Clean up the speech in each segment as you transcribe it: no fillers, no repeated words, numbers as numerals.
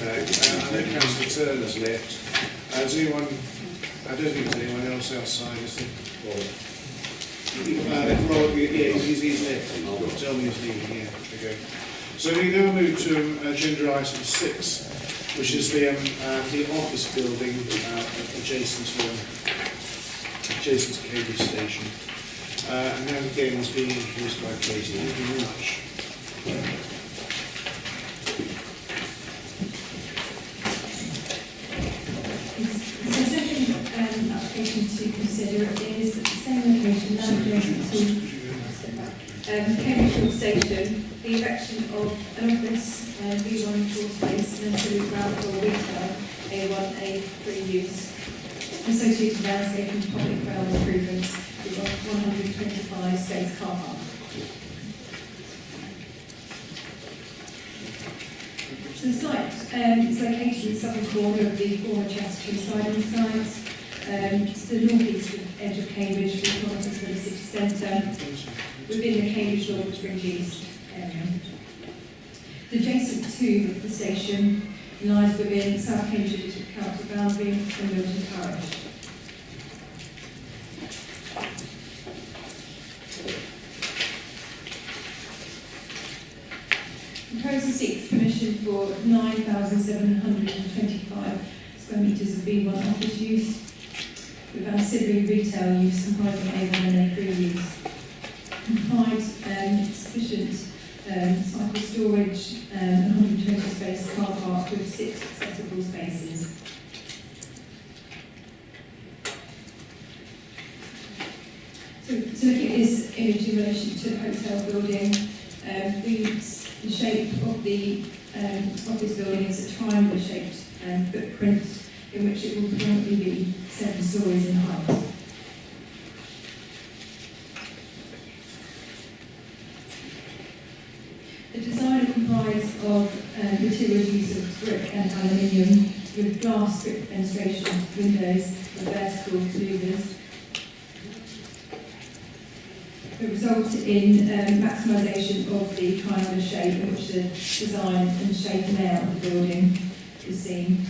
Okay. I know Councillor Turner's left. Does anyone? I don't think there's anyone else outside, is there? He's left. Tell me he's leaving. Yeah. Okay. So we now move to agenda item 6, which is the office building adjacent to Cambridge Station. And that again is being introduced by Katie. Thank you very much. The second application to consider is at the same location, now adjacent to Cambridge Station, the erection of an office, B1 floor space, and then ground floor retail, A1, A3 use, associated landscape and public realm improvements with 125 space car park. So the site is located in the southern corner of the former Chesterton siding site. It's the north-east edge of Cambridge, with kilometres from the city centre, within the Cambridge North Spring East area. It's adjacent to the station, lies within South Cambridge District Council boundary and Milton Parish. Proposal seeks permission for 9,725 square metres of B1 office use, with ancillary retail use comprising A1 and A3 use. Provide sufficient cycle storage and 120 space car park with 6 accessible spaces. So looking at this image in relation to the hotel building, the shape of the office building is a triangular-shaped footprint in which it will predominantly be 7 stories in height. The design will comprise of material use of brick and aluminium with glass strip fenestration windows with vertical louvers. It results in maximisation of the triangular shape in which the design and shape and layout of the building is seen.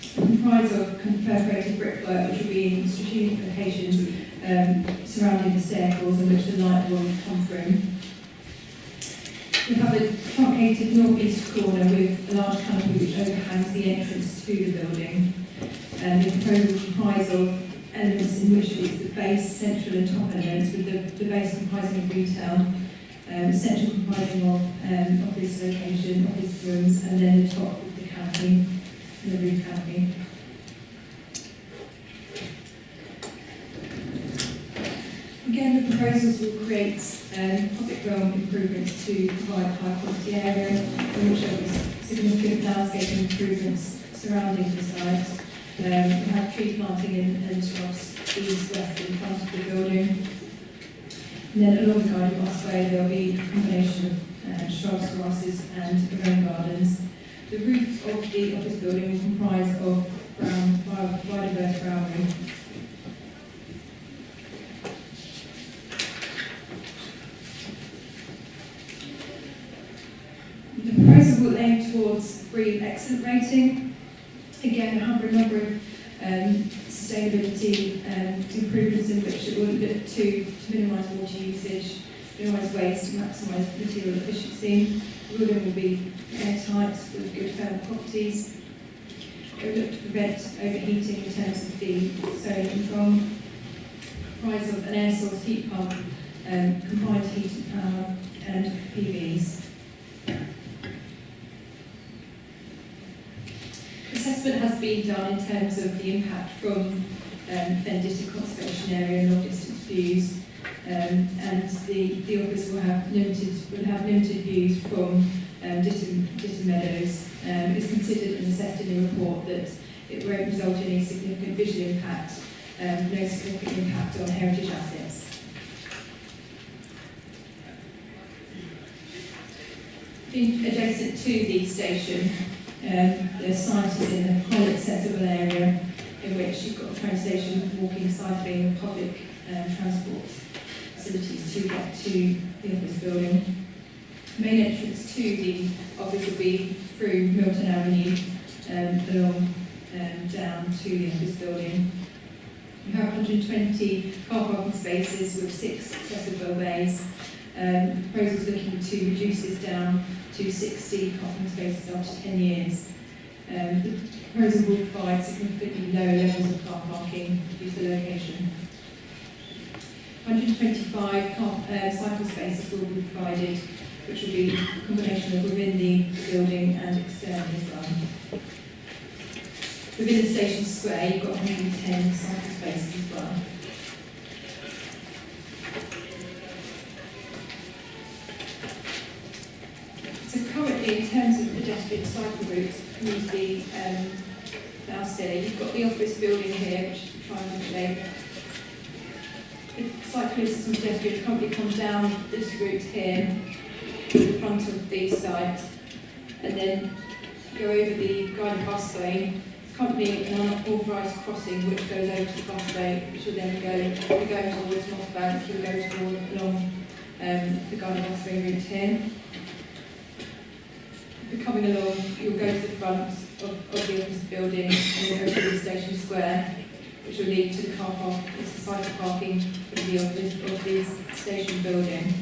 It comprises of perforated brickwork which will be in strategic locations surrounding the staircase in which the light will come through. We have a truncated north-east corner with a large canopy which overhangs the entrance to the building. The proposal comprises of elements in which it's the base, central and top elements, with the base comprising of retail, the central comprising of office location, office rooms, and then the top with the canopy and the roof canopy. Again, the proposals will create public realm improvements to provide high quality area, in which there is significant landscape improvements surrounding the site. We have tree planting and shrubs east, west in front of the building. And then along the garden pathway there will be a combination of shrubs, grasses and rain gardens. The roof of the office building will comprise of wide and vertical brown roof. The proposal will aim towards BREEAM Excellent rating. Again, we have a number of sustainability improvements in which it will look to minimise water usage, minimise waste, maximise material efficiency. The building will be airtight with good thermal properties. It will look to prevent overheating in terms of the solar control. Comprise of an air source heat pump, combined heat and power, and PVs. Assessment has been done in terms of the impact from Fenditta Conservation Area and long-distance views, and the office will have limited views from Ditton Meadows. It's considered and assessed in the report that it won't result in any significant visual impact, no significant impact on heritage assets. Adjacent to the station, the site is in a highly accessible area in which you've got a train station, walking, cycling, and public transport facilities to get to the office building. The main entrance to the office will be through Milton Avenue along down to the office building. We have 120 car parking spaces with 6 accessible bays. The proposal is looking to reduce this down to 60 parking spaces after 10 years. The proposal will provide significantly lower levels of car parking due to the location. 125 cycle spaces will be provided, which will be a combination of within the building and externally as well. Within the station square, you've got 110 cycle spaces as well. So currently, in terms of pedestrian cycle routes, use the downstairs. You've got the office building here, which is the triangle shape. The cyclists and pedestrians currently come down this route here to the front of these sites, and then go over the guided busway. It's currently an unauthorised crossing which goes over to the busway, which will then go towards North Bank. You'll go along the guided busway route here. If you're coming along, you'll go to the front of the office building and then go to the station square, which will lead to the car park, it's the cycle parking of the station building.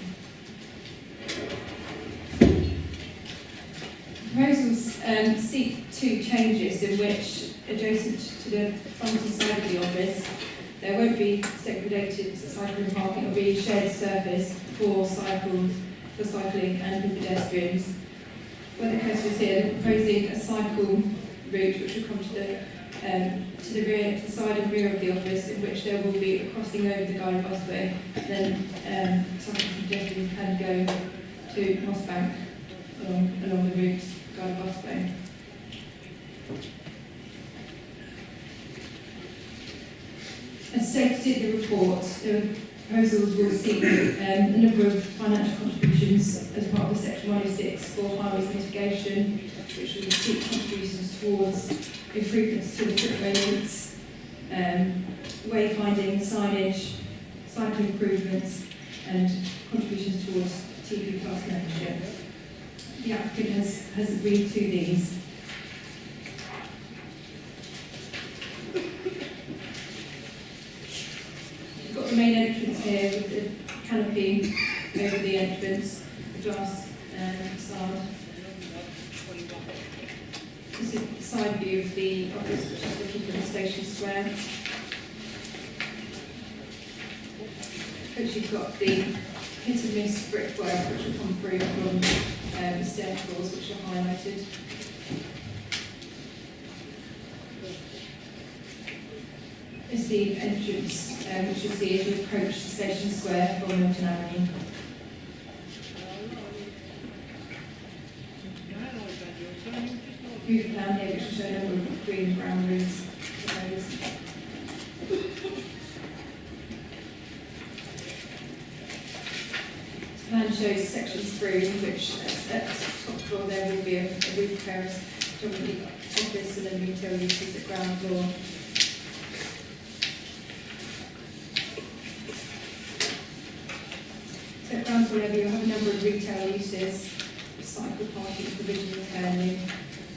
Proposals seek 2 changes in which, adjacent to the front and side of the office, there won't be segregated cycling parking. It will be a shared surface for cycling and for pedestrians. Where the cursor is here, they're proposing a cycle route which will come to the rear, to the side and rear of the office, in which there will be a crossing over the guided busway. Then cyclists and pedestrians can go to Moss Bank along the route, guided busway. As stated in the report, the proposals will seek a number of financial contributions as part of Section 106 for highways mitigation, which will seek contributions towards improvements to the footway links, wayfinding, signage, cycle improvements, and contributions towards TV pass membership. The applicant has agreed to these. You've got the main entrance here with the canopy over the entrance, the glass facade. This is the side view of the office, which is looking from the station square. You've got the hit and miss brickwork which will come through from the stair floors, which are highlighted. This is the entrance, which you'll see as you approach the station square from Milton Avenue. Roof plan here, which will show a number of green and brown roofs. The plan shows sections through which at the top floor there will be a roof terrace, predominantly office and then retail uses at ground floor. So at ground floor level you'll have a number of retail uses, cycle parking, provision of turning,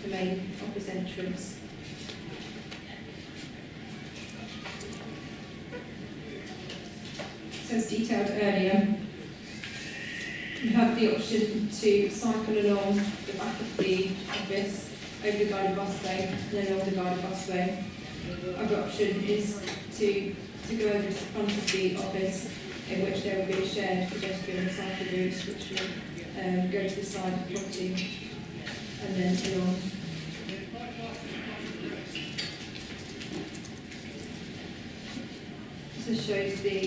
the main office entrance. So as detailed earlier, you have the option to cycle along the back of the office, over the guided busway, and then along the guided busway. Other option is to go over to the front of the office, in which there will be a shared pedestrian and cycle routes, which will go to the side of the property and then along. This shows the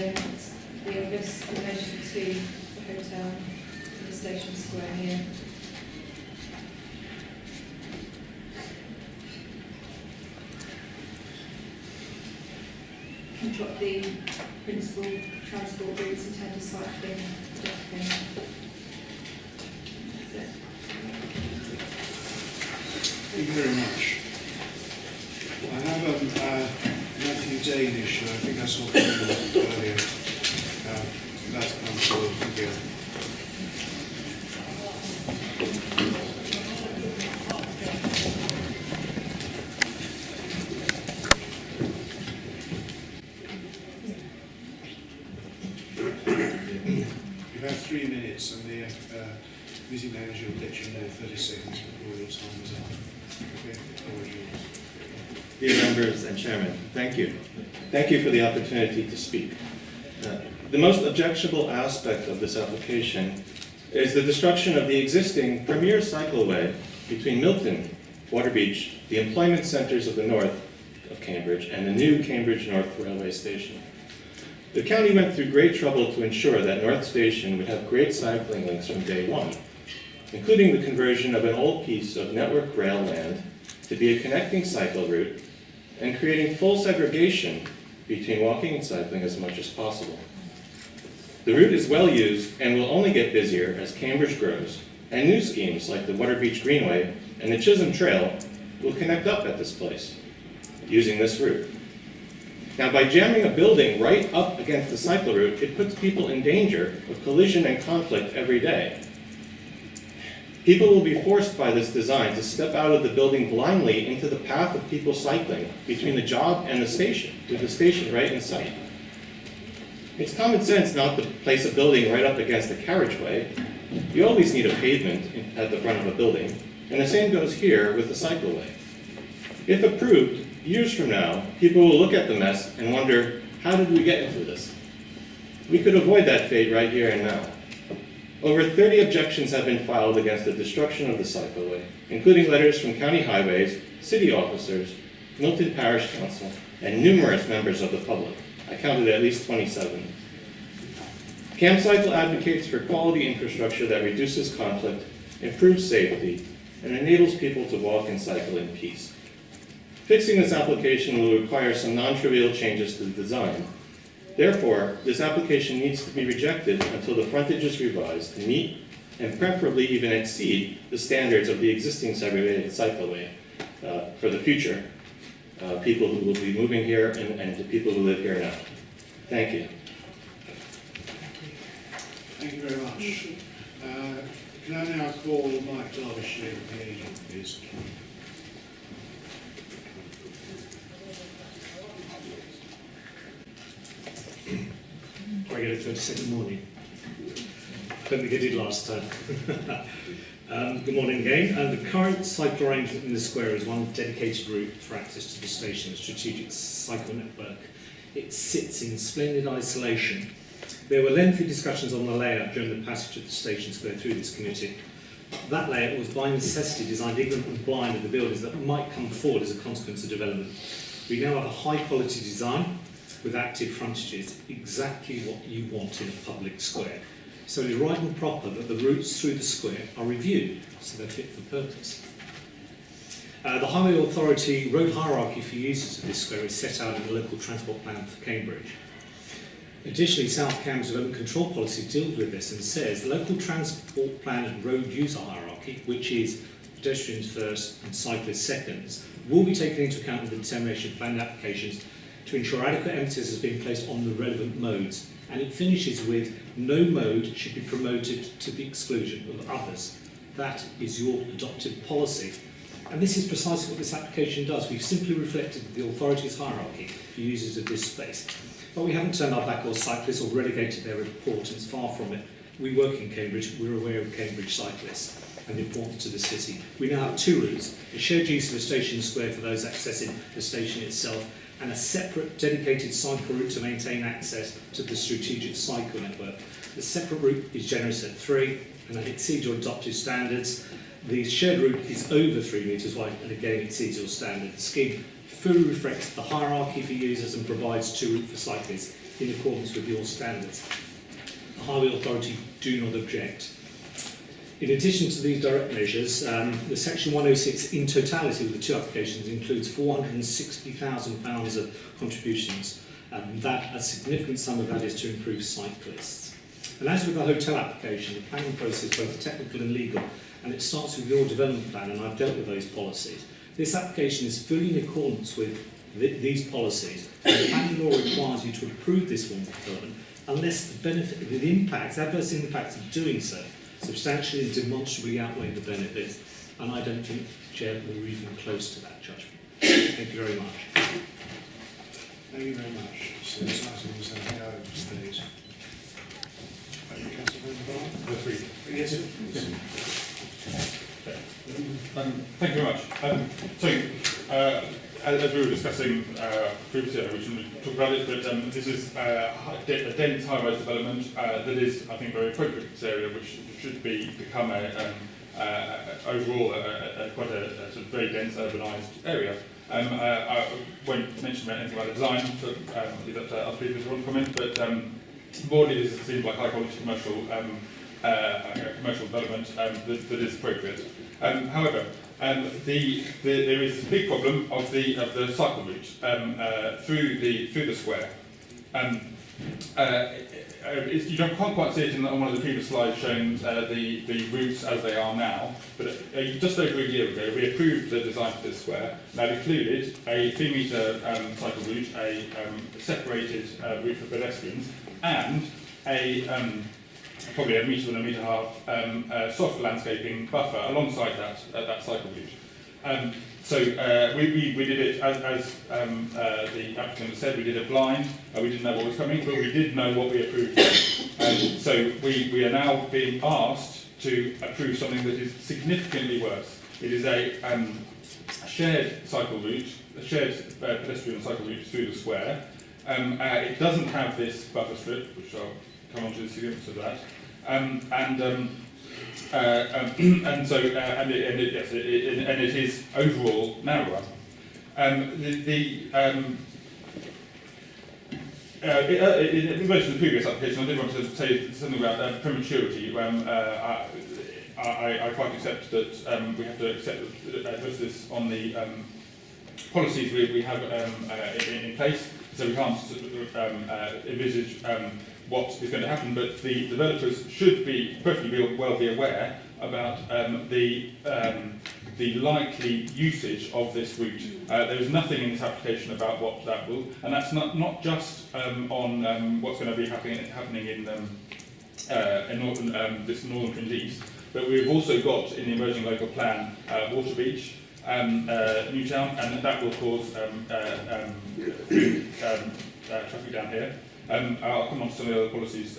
office in relation to the hotel in the station square here. We've got the principal transport routes in terms of cycling. Thank you very much. I have Matthew Danish, I think I saw him earlier. That's come forward. Thank you. minutes, and the meeting manager will let you know 30 seconds before your time is up. Okay, the floor is yours. Dear members and chairman, thank you. Thank you for the opportunity to speak. The most objectionable aspect of this application is the destruction of the existing premier cycleway between Milton, Waterbeach, the employment centers of the north of Cambridge, and the new Cambridge North Railway Station. The county went through great trouble to ensure that North Station would have great cycling links from day one, including the conversion of an old piece of network rail land to be a connecting cycle route and creating full segregation between walking and cycling as much as possible. The route is well used and will only get busier as Cambridge grows, and new schemes like the Waterbeach Greenway and the Chisholm Trail will connect up at this place using this route. Now, by jamming a building right up against the cycle route, it puts people in danger of collision and conflict every day. People will be forced by this design to step out of the building blindly into the path of people cycling between the job and the station, with the station right in sight. It's common sense not to place a building right up against a carriageway. You always need a pavement at the front of a building, and the same goes here with the cycleway. If approved, years from now, people will look at the mess and wonder, how did we get into this? We could avoid that fate right here and now. Over 30 objections have been filed against the destruction of the cycleway, including letters from county highways, city officers, Milton Parish Council, and numerous members of the public. I counted at least 27. CamCycle advocates for quality infrastructure that reduces conflict, improves safety, and enables people to walk and cycle in peace. Fixing this application will require some non-trivial changes to the design. Therefore, this application needs to be rejected until the frontage is revised to meet and preferably even exceed the standards of the existing segregated cycleway for the future people who will be moving here and the people who live here now. Thank you. Thank you very much. Can I now call Mike Derbyshire, the agent, please? I get a 30-second warning. Don't think I did last time. Good morning again. The current cycle arrangement in the square is one dedicated route for access to the station, a strategic cycle network. It sits in splendid isolation. There were lengthy discussions on the layout during the passage of the station square through this committee. That layout was by necessity designed ignorant and blind of the buildings that might come forward as a consequence of development. We now have a high quality design with active frontages, exactly what you want in a public square. So it is right and proper that the routes through the square are reviewed so they're fit for purpose. The Highway Authority road hierarchy for users of this square is set out in the local transport plan for Cambridge. Additionally, South Cam's development control policy deals with this and says local transport plan road user hierarchy, which is pedestrians first and cyclists seconds, will be taken into account in the determination of planned applications to ensure adequate emphasis has been placed on the relevant modes. And it finishes with, no mode should be promoted to the exclusion of others. That is your adopted policy. And this is precisely what this application does. We've simply reflected the authority's hierarchy for users of this space. But we haven't turned our back on cyclists or relegated their importance, far from it. We work in Cambridge, we're aware of Cambridge cyclists and the importance to the city. We now have two routes, a shared use of a station square for those accessing the station itself, and a separate dedicated cycle route to maintain access to the strategic cycle network. The separate route is generous at 3 and that exceeds your adopted standards. The shared route is over 3 metres wide and again exceeds your standard. The scheme fully reflects the hierarchy for users and provides 2 routes for cyclists in accordance with your standards. The Highway Authority do not object. In addition to these direct measures, the Section 106 in totality with the 2 applications includes £460,000 of contributions. That a significant sum of that is to improve cyclists. And as with the hotel application, the planning process is both technical and legal, and it starts with your development plan, and I've dealt with those policies. This application is fully in accordance with these policies. The planning law requires you to approve this form of development unless the benefit, the impacts, adverse impacts of doing so substantially and demonstrably outweigh the benefits, and I don't think, Chair, we're even close to that judgment. Thank you very much. Thank you very much. So this item is now over, please. Councillor Van Three. Yes, sir. Thank you very much. As we were discussing previously, we shouldn't talk about it, but this is a dense high-rise development that is, I think, very appropriate for this area, which should become overall quite a sort of very dense urbanised area. I won't mention anything about the design, so leave that to other people who want to comment, but broadly this seems like high-quality commercial development that is appropriate. However, there is a big problem of the cycle route through the square. You can't quite see it on one of the previous slides showing the routes as they are now, but just over a year ago we approved the design for this square. That included a 3-metre cycle route, a separated route for pedestrians, and probably a metre and a metre and a half soft landscaping buffer alongside that cycle route. So we did it as the applicant said. We did it blind. We didn't know what was coming, but we did know what we approved. So we are now being asked to approve something that is significantly worse. It is a shared cycle route, a shared pedestrian cycle route through the square. It doesn't have this buffer strip, which I'll come on to the significance of that. It is overall narrower. In relation to the previous application, I did want to say something about prematurity. I quite accept that we have to address this on the policies we have in place, so we can't envisage what is going to happen, but the developers should be perfectly well be aware about the likely usage of this route. There is nothing in this application about what that will, and that's not just on what's going to be happening in this northern fringe east, but we've also got in the emerging local plan Water Beach, Newtown, and that will cause traffic down here. I'll come on to some of the other policies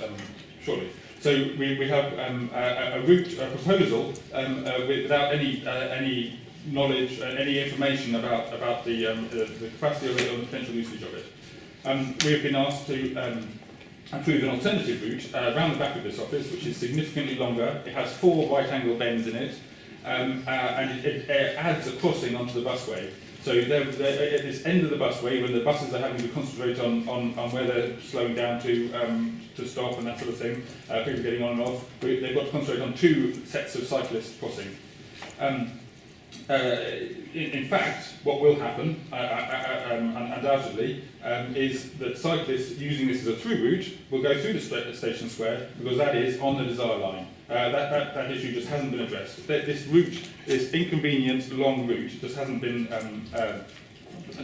shortly. So we have a route proposal without any knowledge, any information about the capacity of it or the potential usage of it. We have been asked to approve an alternative route around the back of this office, which is significantly longer. It has 4 right-angle bends in it, and it adds a crossing onto the busway. So they're at this end of the busway, when the buses are having to concentrate on where they're slowing down to stop and that sort of thing, people getting on and off, they've got to concentrate on 2 sets of cyclists crossing. In fact, what will happen, undoubtedly, is that cyclists using this as a through route will go through the station square, because that is on the desire line. That issue just hasn't been addressed. This route, this inconvenient long route, just hasn't been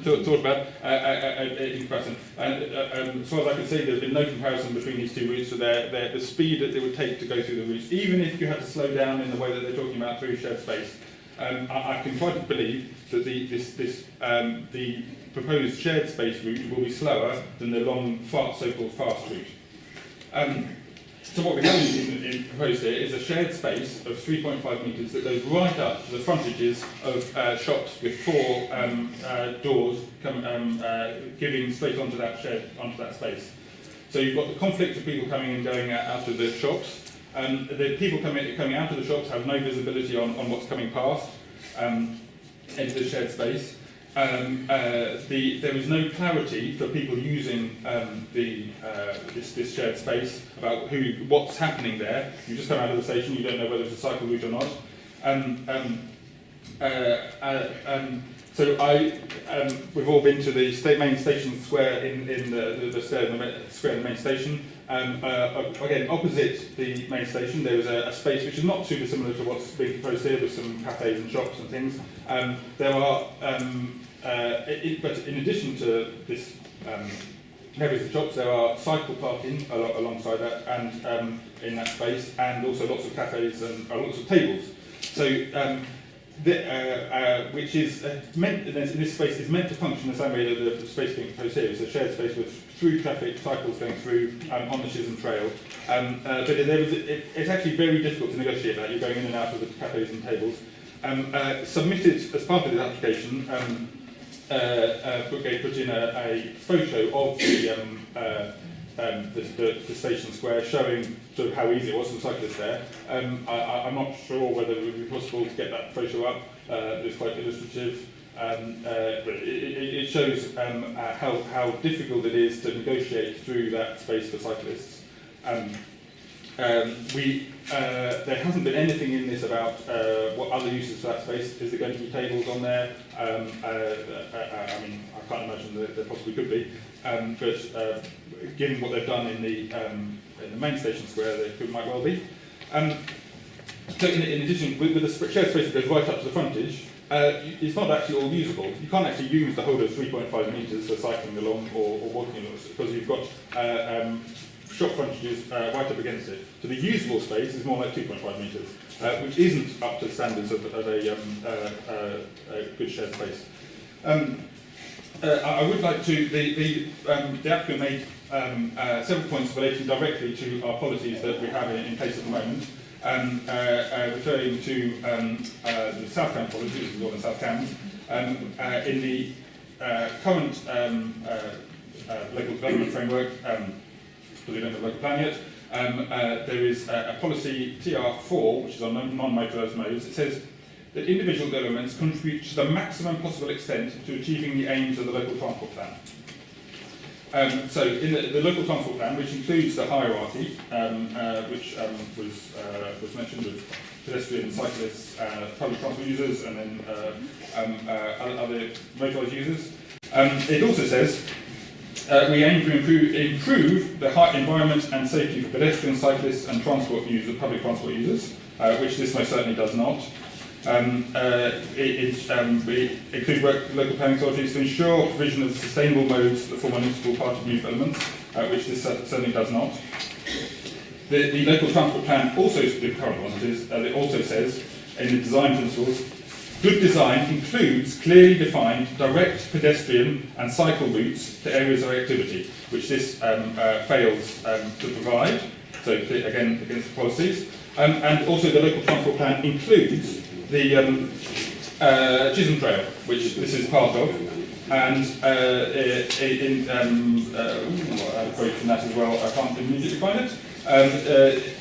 talked about in comparison. As far as I can see, there's been no comparison between these 2 routes, so the speed that it would take to go through the routes, even if you had to slow down in the way that they're talking about through shared space. I can quite believe that the proposed shared space route will be slower than the long, so-called fast route. So what we have proposed here is a shared space of 3.5 metres that goes right up to the frontages of shops with 4 doors giving straight onto that space. So you've got the conflict of people coming and going out of the shops. The people coming out of the shops have no visibility on what's coming past into the shared space. There is no clarity for people using this shared space about what's happening there. You just come out of the station, you don't know whether it's a cycle route or not. We've all been to the main station square in the square in the main station. Again, opposite the main station, there is a space which is not too dissimilar to what's being proposed here, with some cafes and shops and things. There are, but in addition to this cafes and shops, there are cycle parking alongside that, and in that space, and also lots of cafes and lots of tables. So which is meant, in this space, is meant to function the same way that the space being proposed here is a shared space with through traffic, cycles going through on the Chisholm Trail. But it's actually very difficult to negotiate that. You're going in and out of the cafes and tables. Submitted as part of this application, Brookgate put in a photo of the station square, showing sort of how easy it was for cyclists there. I'm not sure whether it would be possible to get that photo up. It's quite illustrative. But it shows how difficult it is to negotiate through that space for cyclists. There hasn't been anything in this about what other uses for that space. Is there going to be tables on there? I mean, I can't imagine that there possibly could be. But given what they've done in the main station square, there might well be. So in addition, with the shared space that goes right up to the frontage, it's not actually all usable. You can't actually use the whole of 3.5 metres for cycling along or walking along, because you've got shop frontages right up against it. So the usable space is more like 2.5 metres, which isn't up to the standards of a good shared space. I would like to, the applicant made several points relating directly to our policies that we have in place at the moment, referring to the South Cam policies, the Northern South Cams. In the current local development framework, because we don't have a local plan yet, there is a policy TR4, which is on non-motorised modes. It says that individual developments contribute to the maximum possible extent to achieving the aims of the local transport plan. So in the local transport plan, which includes the hierarchy, which was mentioned with pedestrian, cyclists, public transport users, and then other motorised users, it also says we aim to improve the environment and safety for pedestrians, cyclists, and transport users, public transport users, which this most certainly does not. We include work with local planning authorities to ensure provision of sustainable modes that form an integral part of new developments, which this certainly does not. The local transport plan also, the current one it also says in the design principles, good design includes clearly defined direct pedestrian and cycle routes to areas of activity, which this fails to provide, so again against the policies. And also the local transport plan includes the Chisholm Trail, which this is part of, and I'll quote from that as well, I can't immediately find it.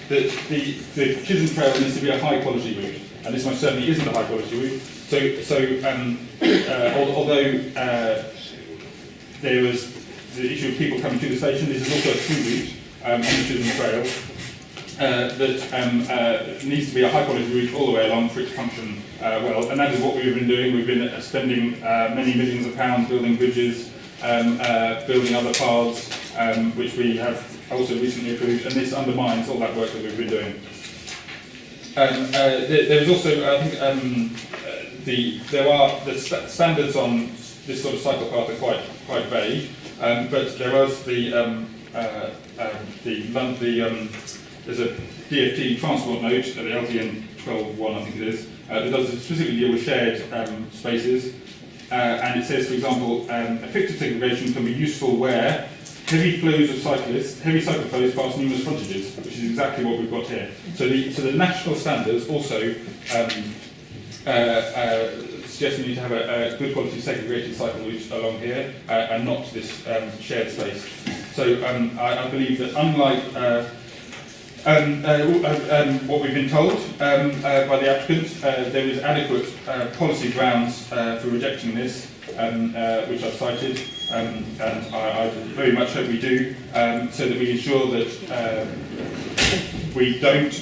The Chisholm Trail needs to be a high quality route, and this most certainly isn't a high quality route. Although there was the issue of people coming to the station, this is also a through route on the Chisholm Trail. That needs to be a high quality route all the way along for it to function well, and that is what we've been doing. We've been spending many millions of pounds building bridges, building other paths, which we have also recently approved, and this undermines all that work that we've been doing. There is also, I think, the standards on this sort of cycle path are quite vague, but there was there's a DFT transport note at the LTN 12.1, I think it is, that does specifically deal with shared spaces, and it says, for example, effective segregation can be useful where heavy cycle flows pass numerous frontages, which is exactly what we've got here. So the national standards also suggest we need to have a good quality segregated cycle route along here, and not this shared space. So I believe that unlike what we've been told by the applicant, there is adequate policy grounds for rejecting this, which I've cited, and I very much hope we do, so that we ensure that we don't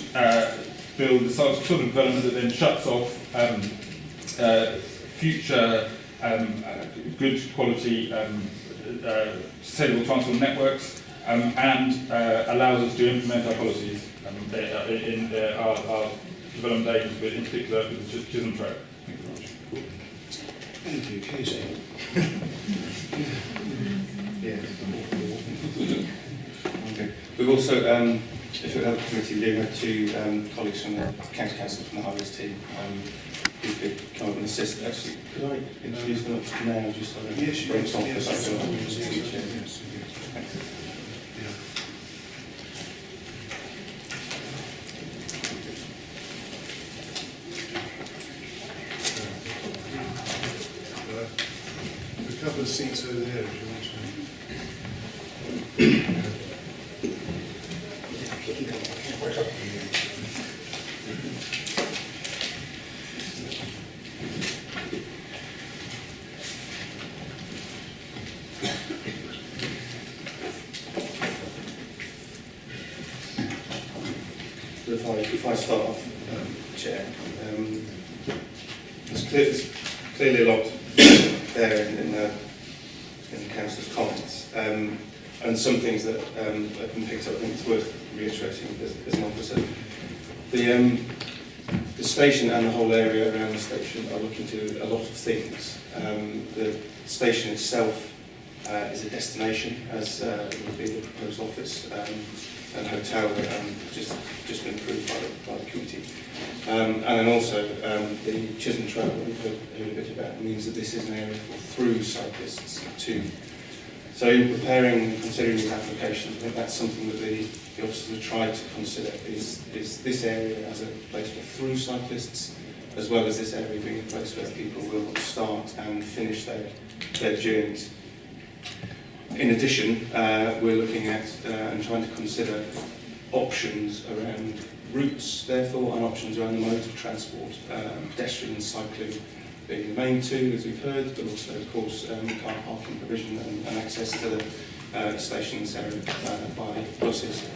build the sort of development that then shuts off future good quality sustainable transport networks, and allows us to implement our policies in our development aims, but in particular with the Chisholm Trail. Thank you very much. Thank you, Casey. Yeah. Okay. We've also, if we have a committee, we have two colleagues from the County Council from the Highways team who could come up and assist. Actually, could I introduce them now, just so that Yes, breaks yes, off yes, the background? yes, yes. Thanks. A couple of seats over there if you want to. If I start off, Chair, there's clearly a lot there in the Councillor's comments, and some things that have been picked up. I think it's worth reiterating as an officer. The station and the whole area around the station are looking to do a lot of things. The station itself is a destination, as would be the proposed office and hotel just been approved by the committee. And then also the Chisholm Trail that we've heard a bit about means that this is an area for through cyclists too. So in preparing and considering these applications, I think that's something that the officers have tried to consider is this area as a place for through cyclists, as well as this area being a place where people will start and finish their journeys. In addition, we're looking at and trying to consider options around routes, therefore, and options around the modes of transport, pedestrian and cycling being the main two, as we've heard, but also, of course, car parking provision and access to the stations area by buses.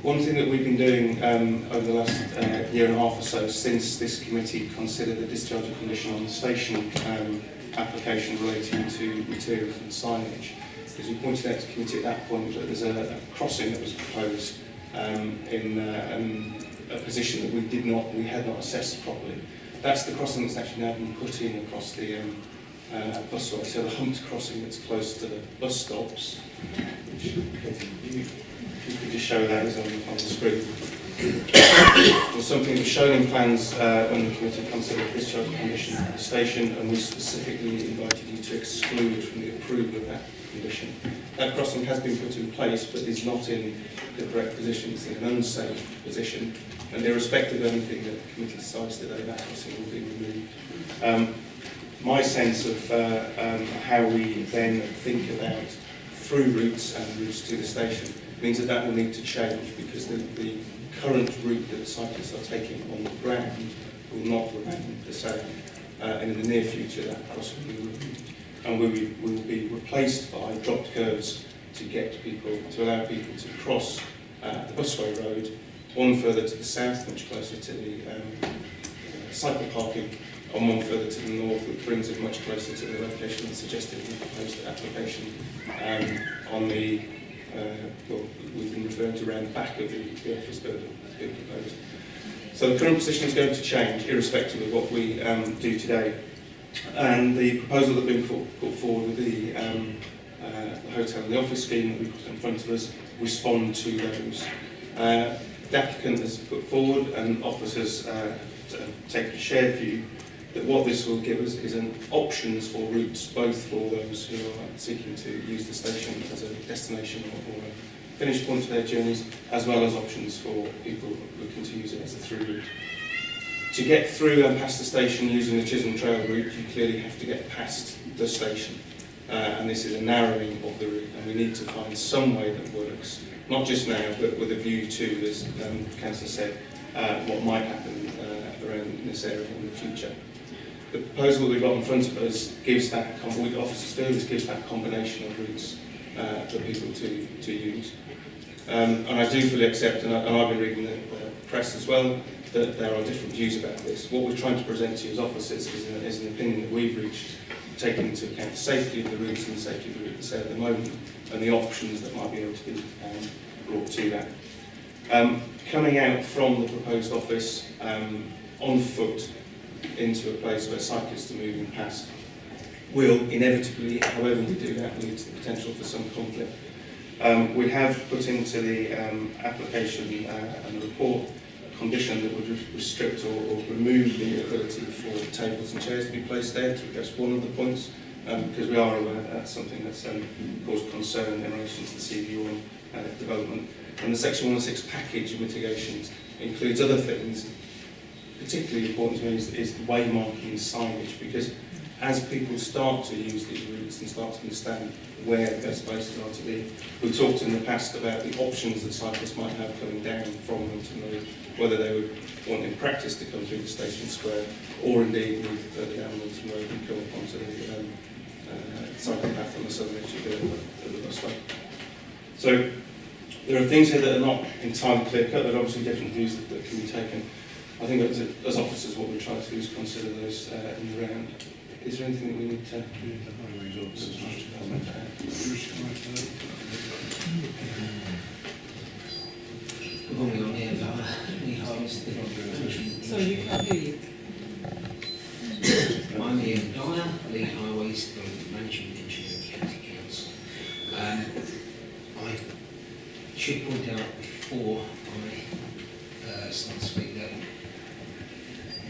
One thing that we've been doing over the last year and a half or so, since this committee considered the discharge of condition on the station application relating to materials and signage, is we pointed out to the committee at that point that there's a crossing that was proposed in a position that we had not assessed properly. That's the crossing that's actually now been put in across the busway. So the humped crossing that's close to the bus stops, which if you could just show that as on the screen. Was something that was shown in plans when the committee considered discharge condition at the station, and we specifically invited you to exclude from the approval of that condition. That crossing has been put in place, but is not in the correct position. It's in an unsafe position, and irrespective of anything that the committee decides today, that crossing will be removed. My sense of how we then think about through routes and routes to the station means that that will need to change, because the current route that cyclists are taking on the ground will not remain the same, and in the near future that crossing will be removed, and will be replaced by dropped curves to allow people to cross the busway road, one further to the south, much closer to the cycle parking, and one further to the north, which brings it much closer to the location that's suggested in the proposed application on the we've been referring to around the back of the office building that's been proposed. So the current position is going to change, irrespective of what we do today. And the proposal that's been put forward with the hotel and the office scheme that we put in front of us respond to those. The applicant has put forward, and officers take a shared view, that what this will give us is an options for routes, both for those who are seeking to use the station as a destination or a finish point of their journeys, as well as options for people looking to use it as a through route. To get through and past the station using the Chisholm Trail route, you clearly have to get past the station. And this is a narrowing of the route, and we need to find some way that works, not just now, but with a view to, as Councillor said, what might happen around this area in the future. The proposal that we've got in front of us gives that, officers feel this gives that combination of routes for people to use. And I do fully accept, and I've been reading the press as well, that there are different views about this. What we're trying to present to you as officers is an opinion that we've reached, taking into account the safety of the routes and the safety of the route that's there at the moment, and the options that might be able to be brought to that. Coming out from the proposed office on foot into a place where cyclists are moving past will inevitably, however we do that, lead to the potential for some conflict. We have put into the application and the report a condition that would restrict or remove the ability for tables and chairs to be placed there, to address one of the points, because we are aware that's something that's caused concern in relation to the CB1 development. And the Section 106 package of mitigations includes other things. Particularly important to me is the waymarking signage, because as people start to use these routes and start to understand where the best places are to be, we've talked in the past about the options that cyclists might have coming down from Milton Road, whether they would want in practice to come through the station square, or indeed move further down Milton Road and come up onto the cycle path on the southern edge of the busway. So there are things here that are not entirely clear-cut, but obviously different views that can be taken. I think as officers what we try to do is consider those in the round. Is there anything that we need to comment on? Good morning, I'm Ian Lower. Sorry, you can't hear you. I'm Ian Dyer, Lead Highways, the Managing Engineer of County Council. I should point out before I start to speak that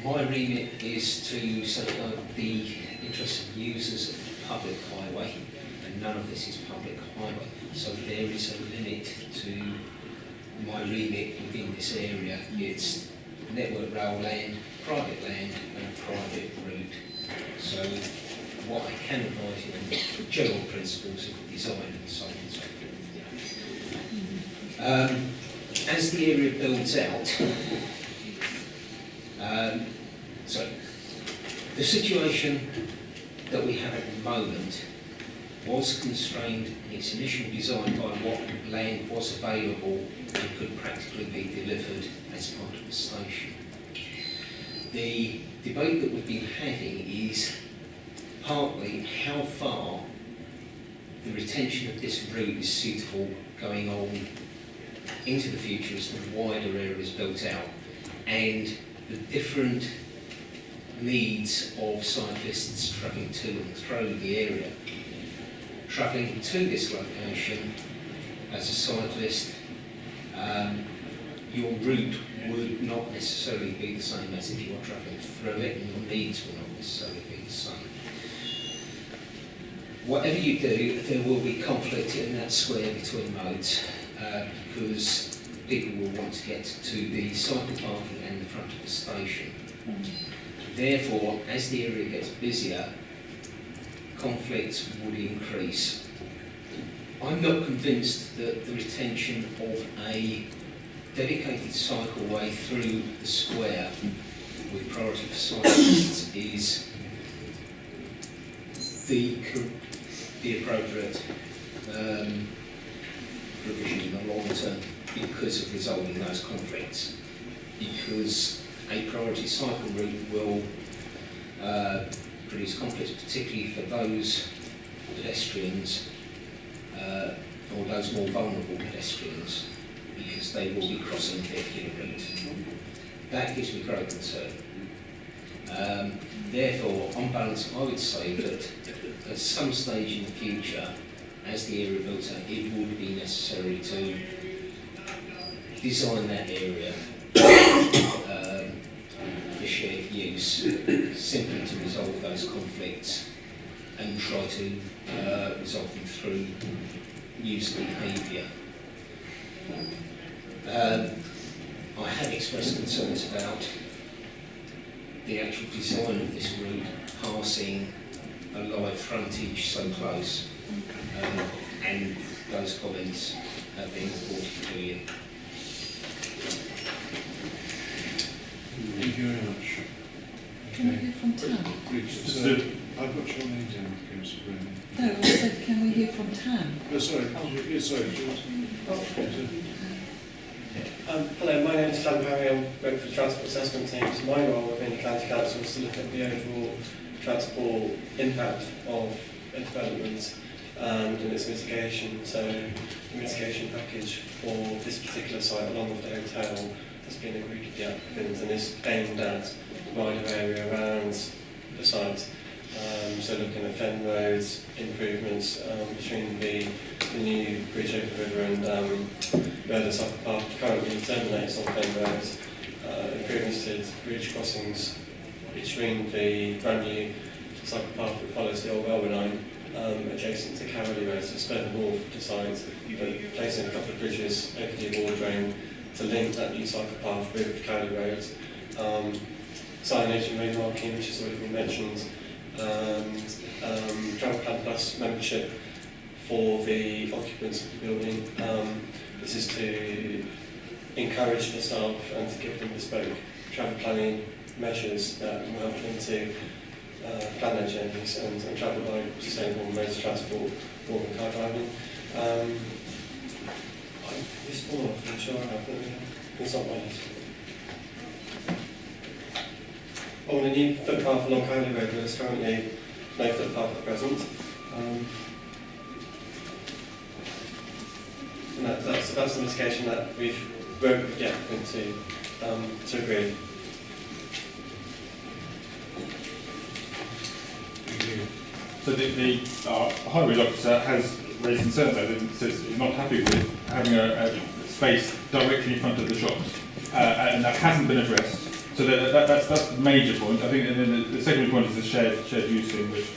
my remit is to safeguard the interests of users of the public highway, and none of this is public highway. So there is a limit to my remit within this area. It's network rail land, private land and a private route. So what I can advise you on the general principles of design and so on and so forth. As the area builds out, so the situation that we have at the moment was constrained in its initial design by what land was available and could practically be delivered as part of the station. The debate that we've been having is partly how far the retention of this route is suitable going on into the future as the wider area is built out, and the different needs of cyclists travelling to and through the area. Travelling to this location as a cyclist, your route would not necessarily be the same as if you were travelling through it, and your needs will not necessarily be the same. Whatever you do, there will be conflict in that square between modes, because people will want to get to the cycle parking and the front of the station. Therefore, as the area gets busier, conflict would increase. I'm not convinced that the retention of a dedicated cycleway through the square with priority for cyclists is the appropriate provision in the long term, because of resolving those conflicts. Because a priority cycle route will produce conflicts, particularly for those pedestrians or those more vulnerable pedestrians, because they will be crossing the vehicular route. That gives me great concern. Therefore, on balance, I would say that at some stage in the future, as the area builds out, it would be necessary to design that area for shared use, simply to resolve those conflicts and try to resolve them through user behaviour. I have expressed concerns about the actual design of this route passing a live frontage so close, and those comments have been reported to you. Thank you very much. Can we hear from Tam? So, I've got your name down, Councillor Brennan. No, I said, can we hear from Tam? Oh, sorry. Yeah, sorry. Do you want Hello, my name is Sam Harry. I work for the Transport Assessment Team. So my role within the County Council is to look at the overall transport impact of a development and its mitigation. So the mitigation package for this particular site, along with the hotel, has been agreed with the applicants and is aimed at the wider area around the site. So looking at fen roads, improvements between the new bridge over the river and where the cycle path currently terminates on fen roads, improvements to bridge crossings between the Brandley cycle path that follows the old railway line adjacent to Carolly Road, so it's further north to sides, placing a couple of bridges over the wall drain to link that new cycle path with Carolly Road. Signage and road marking, which has already been mentioned, and Travel Plan Plus membership for the occupants of the building. This is to encourage the staff and to give them bespoke travel planning measures that will help them to plan their journeys and travel by sustainable modes of transport, walking, car driving. This one, I'm sure I have, but it's not mine. On the new footpath along Carolly Road, there's currently no footpath at present. And that's an indication that we've worked with the applicant to agree. So the highways officer has raised concerns that it says he's not happy with having a space directly in front of the shops, and that hasn't been addressed. So that's the major point. I think, and then the secondary point is the shared use thing, which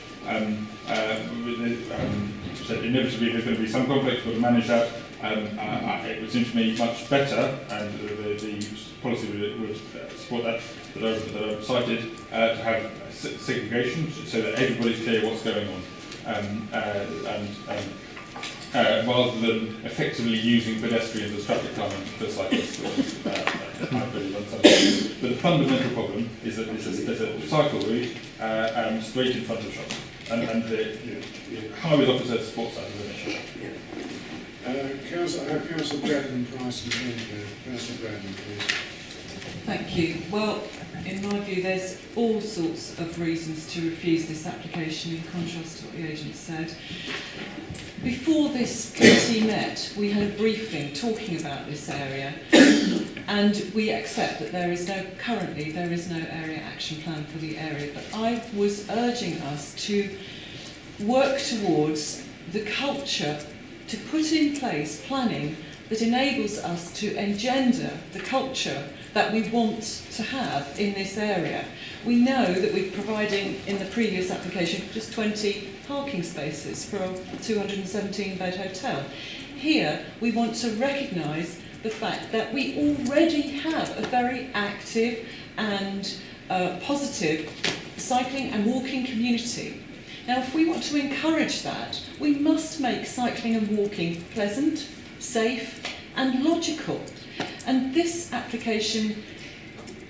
said inevitably there's going to be some conflict, but to manage that. It would seem to me much better, and the policy would support that I've cited, to have segregation so that everybody's clear what's going on, rather than effectively using pedestrians as traffic calming for cyclists. But the fundamental problem is that there's a cycle route straight in front of shops, and the highways officer supports that as an issue. Councillor Braddon, Price and Henry. Councillor Braddon, please. Thank you. Well, in my view, there's all sorts of reasons to refuse this application, in contrast to what the agent said. Before this committee met, we had a briefing talking about this area, and we accept that currently there is no area action plan for the area, but I was urging us to work towards the culture, to put in place planning that enables us to engender the culture that we want to have in this area. We know that we're providing, in the previous application, just 20 parking spaces for a 217-bed hotel. Here, we want to recognise the fact that we already have a very active and positive cycling and walking community. Now, if we want to encourage that, we must make cycling and walking pleasant, safe and logical. And this application,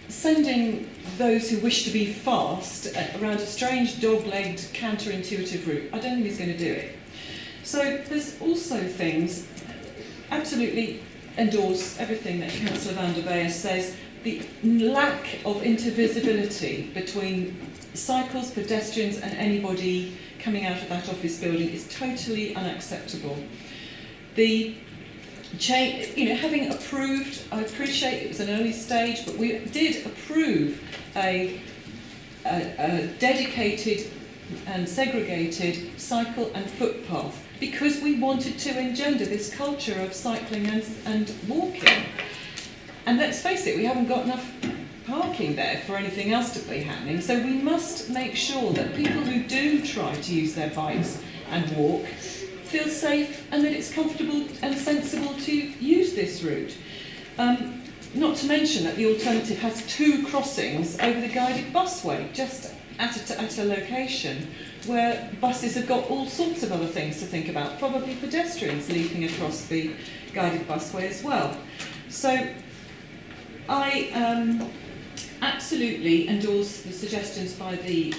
sending those who wish to be fast around a strange dog-legged counterintuitive route, I don't think is going to do it. So there's also things, absolutely endorse everything that Councillor van der Beer says, the lack of intervisibility between cycles, pedestrians and anybody coming out of that office building is totally unacceptable. The having approved, I appreciate it was an early stage, but we did approve a dedicated and segregated cycle and footpath because we wanted to engender this culture of cycling and walking. And let's face it, we haven't got enough parking there for anything else to be happening, so we must make sure that people who do try to use their bikes and walk feel safe and that it's comfortable and sensible to use this route. Not to mention that the alternative has 2 crossings over the guided busway, just at a location where buses have got all sorts of other things to think about, probably pedestrians leaping across the guided busway as well. So I absolutely endorse the suggestions by the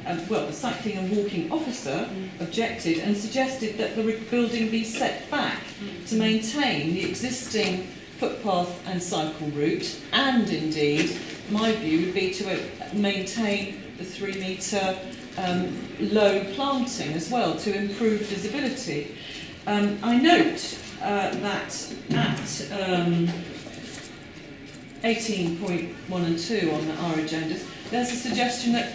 the cycling and walking officer objected and suggested that the building be set back to maintain the existing footpath and cycle route, and indeed my view would be to maintain the 3-metre low planting as well to improve visibility. I note that at 18.1 and 2 on our agendas, there's a suggestion that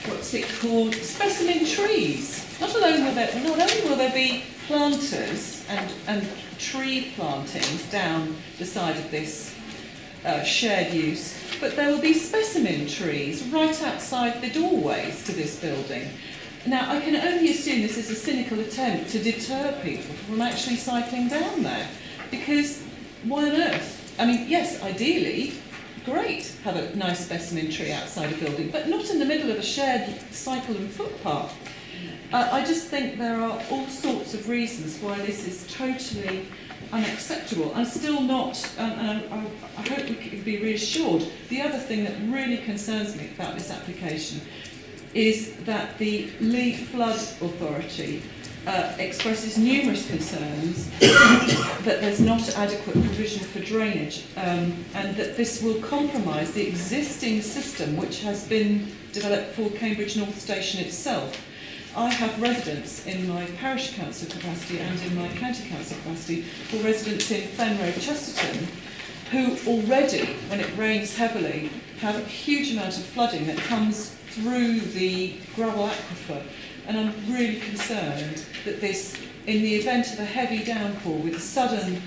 what's it called? Specimen trees. Not only will there be planters and tree plantings down the side of this shared use, but there will be specimen trees right outside the doorways to this building. Now, I can only assume this is a cynical attempt to deter people from actually cycling down there, because why on earth? I mean, yes, ideally, great, have a nice specimen tree outside a building, but not in the middle of a shared cycle and footpath. I just think there are all sorts of reasons why this is totally unacceptable. I'm still not, and I hope we can be reassured. The other thing that really concerns me about this application is that the Lead Flood Authority expresses numerous concerns that there's not adequate provision for drainage, and that this will compromise the existing system which has been developed for Cambridge North Station itself. I have residents in my parish council capacity and in my county council capacity for residents in Fenroe, Chesterton, who already, when it rains heavily, have a huge amount of flooding that comes through the gravel aquifer. And I'm really concerned that this, in the event of a heavy downpour with sudden,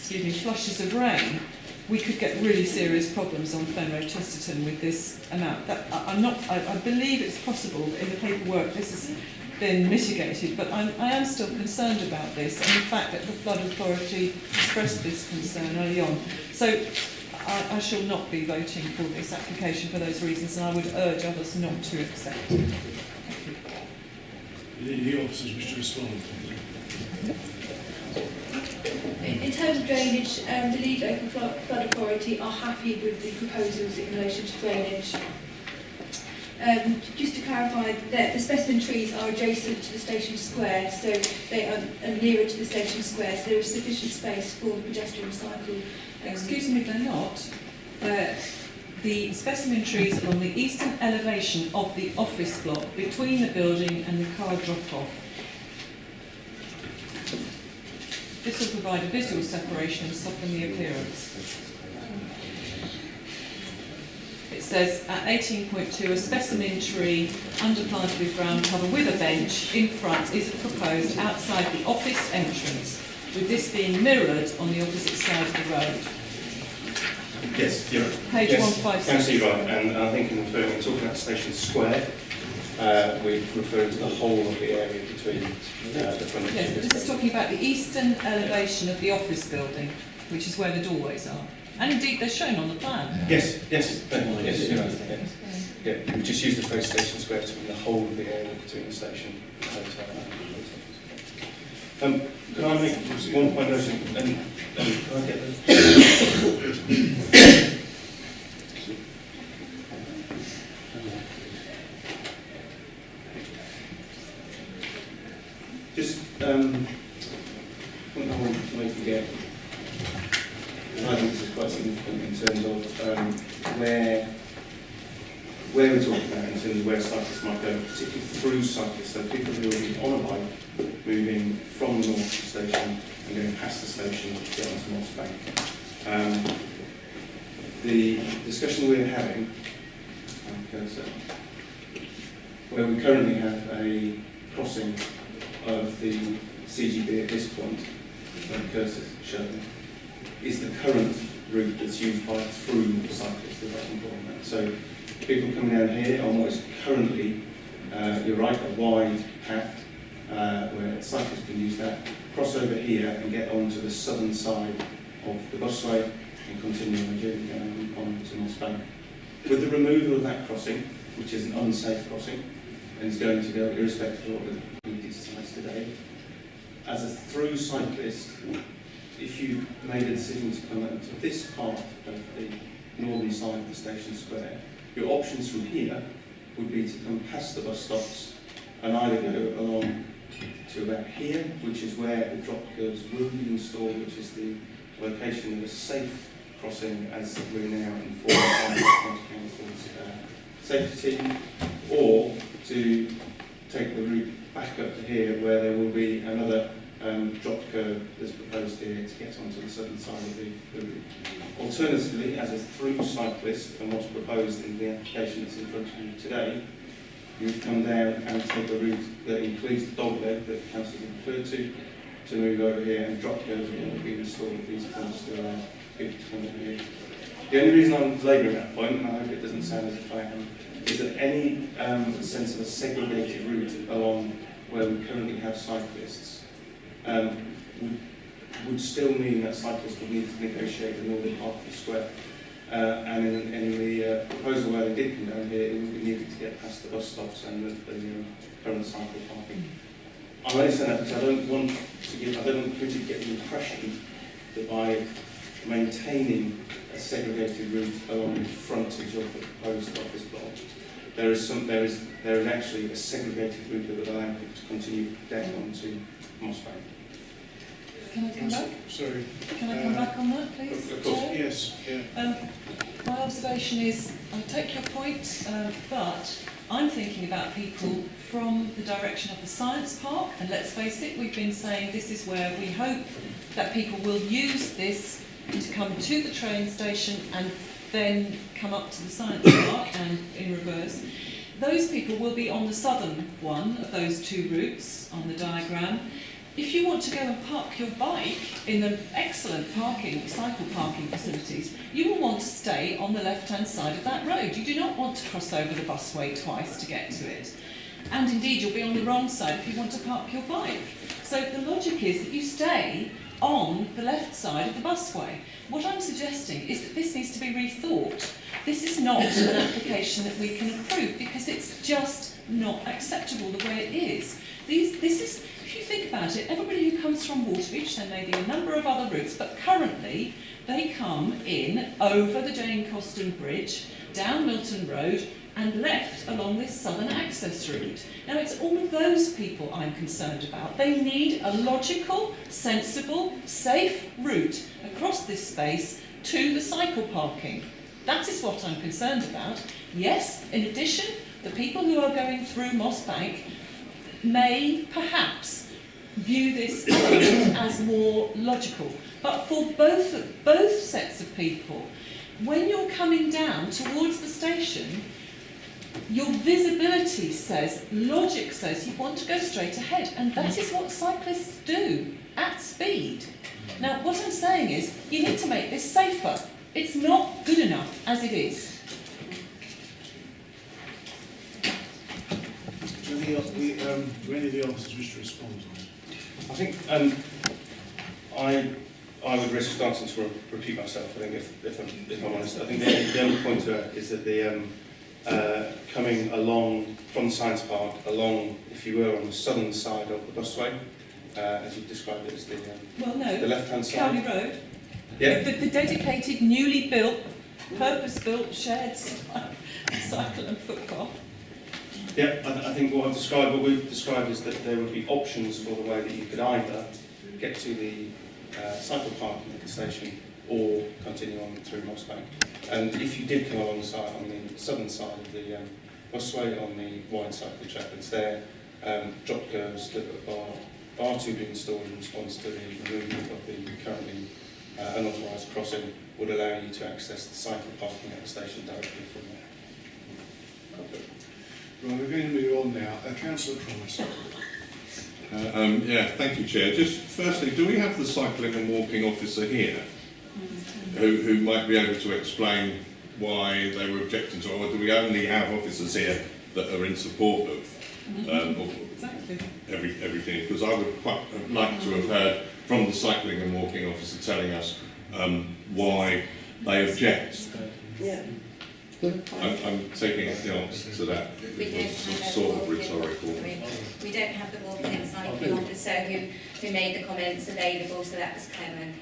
flushes of rain, we could get really serious problems on Fenroe Chesterton with this amount. I believe it's possible that in the paperwork this has been mitigated, but I am still concerned about this and the fact that the Flood Authority expressed this concern early on. So I shall not be voting for this application for those reasons, and I would urge others not to accept it. The officers wish to respond. In terms of drainage, the Lead Local Flood Authority are happy with the proposals in relation to drainage. Just to clarify, that the specimen trees are adjacent to the station square, so they are nearer to the station square, so there is sufficient space for the pedestrian cycle. Excuse me, they're not. The specimen trees are on the eastern elevation of the office block between the building and the car drop-off. This will provide a visual separation and soften the appearance. It says at 18.2, a specimen tree underplanted with ground cover with a bench in front is proposed outside the office entrance, with this being mirrored on the opposite side of the road. Yes, you're right. Page yes, 156. absolutely right. And I think in talking about Station Square, we're referring to the whole of the area between the front Yes, and the this is talking about the eastern elevation of the office building, which is where the doorways are. And indeed, they're shown on the plan. Yes, yes, yes, you're right. Yes. Yeah, we just use the phrase Station Square to mean the whole of the area between the station and the hotel. Can I make one point of can I get just one I want to make again. And I think this is quite significant in terms of where we're talking about in terms of where cyclists might go, particularly through cyclists, so people who will be on a bike moving from the North Station and going past the station to get onto Moss Bank. The discussion we're having, where we currently have a crossing of the CGB at this point, where the cursor's shown, is the current route that's used by through cyclists, if I can call that. So people coming down here on what is currently, you're right, a wide path where cyclists can use that, cross over here and get onto the southern side of the busway and continue on the journey down on to Moss Bank. With the removal of that crossing, which is an unsafe crossing, and is going to go irrespective of what the committee decides today, as a through cyclist, if you made a decision to come out to this part of the northern side of the station square, your options from here would be to come past the bus stops and either go along to about here, which is where the drop curves will be installed, which is the location of a safe crossing as we're now informed by the County Council's safety team, or to take the route back up to here where there will be another drop curve that's proposed here to get onto the southern side of the route. Alternatively, as a through cyclist, and what's proposed in the application that's in front of you today, you would come down and take a route that includes the dog leg that the council referred to move over here, and drop curves will be installed at these points to allow people to come over here. The only reason I'm labouring that point, and I hope it doesn't sound as if I am, is that any sense of a segregated route along where we currently have cyclists would still mean that cyclists would need to negotiate the northern part of the square. And in the proposal where they did come down here, it would be needed to get past the bus stops and the current cycle parking. I'm only saying that because I don't want people to get the impression that by maintaining a segregated route along the frontage of the proposed office block, there is actually a segregated route that would allow people to continue down onto Mossbank. Can I come back? Sorry. Can I come back on that, please? Of course, Chair? yes. Yeah. My observation is, I take your point, but I'm thinking about people from the direction of the science park, and let's face it, we've been saying this is where we hope that people will use this to come to the train station and then come up to the science park and in reverse. Those people will be on the southern one of those two routes on the diagram. If you want to go and park your bike in the excellent cycle parking facilities, you will want to stay on the left-hand side of that road. You do not want to cross over the busway twice to get to it. And indeed, you'll be on the wrong side if you want to park your bike. So the logic is that you stay on the left side of the busway. What I'm suggesting is that this needs to be rethought. This is not an application that we can approve because it's just not acceptable the way it is. This is, if you think about it, everybody who comes from Waterbeach, there may be a number of other routes, but currently they come in over the Jane Coston Bridge, down Milton Road, and left along this southern access route. Now it's all of those people I'm concerned about. They need a logical, sensible, safe route across this space to the cycle parking. That is what I'm concerned about. Yes, in addition, the people who are going through Mossbank may perhaps view this as more logical. But for both sets of people, when you're coming down towards the station, your visibility says, logic says you want to go straight ahead, and that is what cyclists do at speed. Now, what I'm saying is, you need to make this safer. It's not good enough as it is. Do any of the officers wish to respond on it? I think I would risk starting to repeat myself. I think if I'm honest, I think the only point to it is that the coming along from the science park, along, if you were, on the southern side of the busway, as you described it as the left-hand side. Cowley Road. Yeah. The dedicated, newly built, purpose-built shared cycle and footpath. Yeah, I think what we've described is that there would be options for the way that you could either get to the cycle parking at the station or continue on through Mossbank. And if you did come alongside on the southern side of the busway, on the wide cycle track that's there, drop curves that are to be installed in response to the removal of the currently unauthorised crossing would allow you to access the cycle parking at the station directly from there. Right, we're going to move on now. Councillor Price. Thank you, Chair. Just firstly, do we have the cycling and walking officer here who might be able to explain why they were objecting to it, or do we only have officers here that are in support of everything? Because I would quite like to have heard from the cycling and walking officer telling us why they object. Yeah. I'm taking the answer to that. It was sort of rhetorical. We don't have the walking and cycling officer who made the comments available, so that was Claire.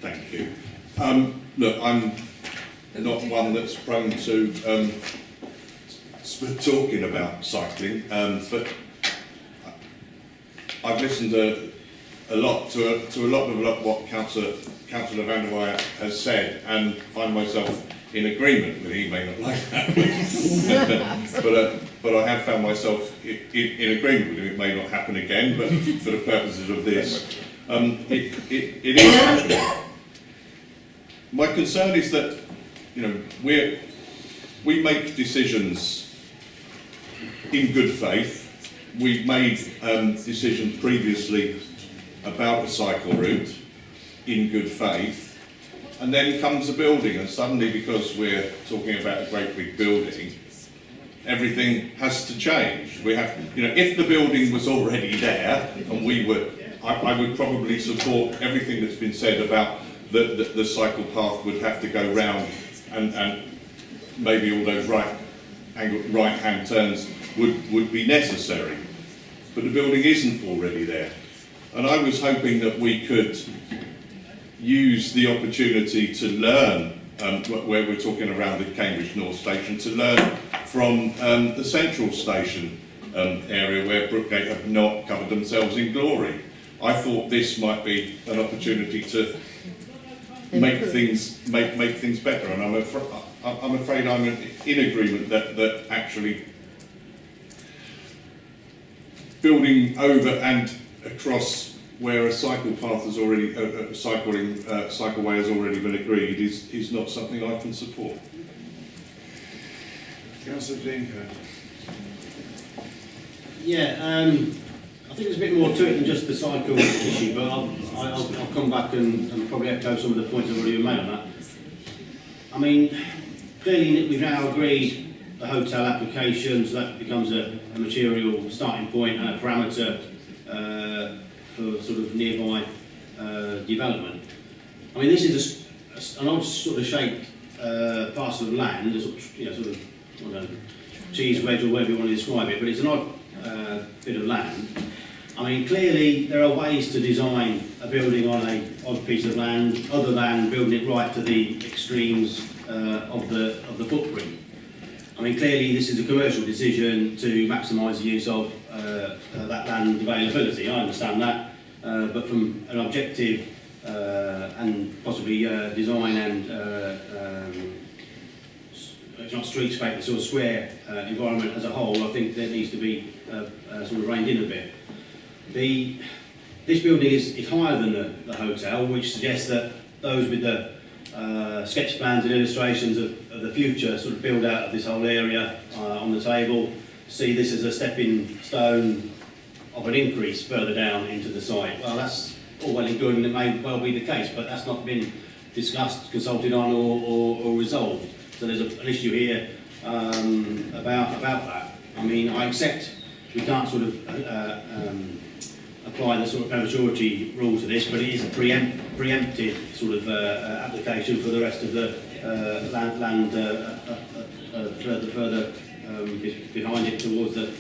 Thank you. Look, I'm not one that's prone to talking about cycling, but I've listened a lot to a lot of what Councillor van der Weyert has said, and find myself in agreement with him. He may not like that, but I have found myself in agreement with him. It may not happen again, but for the purposes of this, it is happening. My concern is that we make decisions in good faith. We've made decisions previously about the cycle route in good faith, and then comes the building, and suddenly, because we're talking about a great big building, everything has to change. We have, if the building was already there, and I would probably support everything that's been said about the cycle path would have to go round, and maybe all those right-hand turns would be necessary. But the building isn't already there. And I was hoping that we could use the opportunity to learn, where we're talking around the Cambridge North Station, to learn from the Central Station area where Brookgate have not covered themselves in glory. I thought this might be an opportunity to make things better, and I'm afraid I'm in agreement that actually building over and across where a cycle path has already, cycleway has already been agreed is not something I can support. Councillor Dean. Yeah, I think there's a bit more to it than just the cycle issue, but I'll come back and probably echo some of the points I've already made on that. I mean, clearly we've now agreed the hotel application, so that becomes a material starting point and a parameter for sort of nearby development. I mean, this is an odd sort of shaped parcel of land, a sort of I don't know, cheese wedge or whatever you want to describe it, but it's an odd bit of land. I mean, clearly there are ways to design a building on an odd piece of land other than building it right to the extremes of the footprint. I mean, clearly this is a commercial decision to maximise the use of that land availability. I understand that, but from an objective and possibly design and it's not streetscape, it's sort of square environment as a whole, I think there needs to be sort of reined in a bit. This building is higher than the hotel, which suggests that those with the sketch plans and illustrations of the future sort of build out of this whole area on the table see this as a stepping stone of an increase further down into the site. Well, that's all well and good, and it may well be the case, but that's not been discussed, consulted on, or resolved. So there's an issue here about that. I mean, I accept we can't sort of apply the sort of prematurity rule to this, but it is a preemptive sort of application for the rest of the land further behind it towards the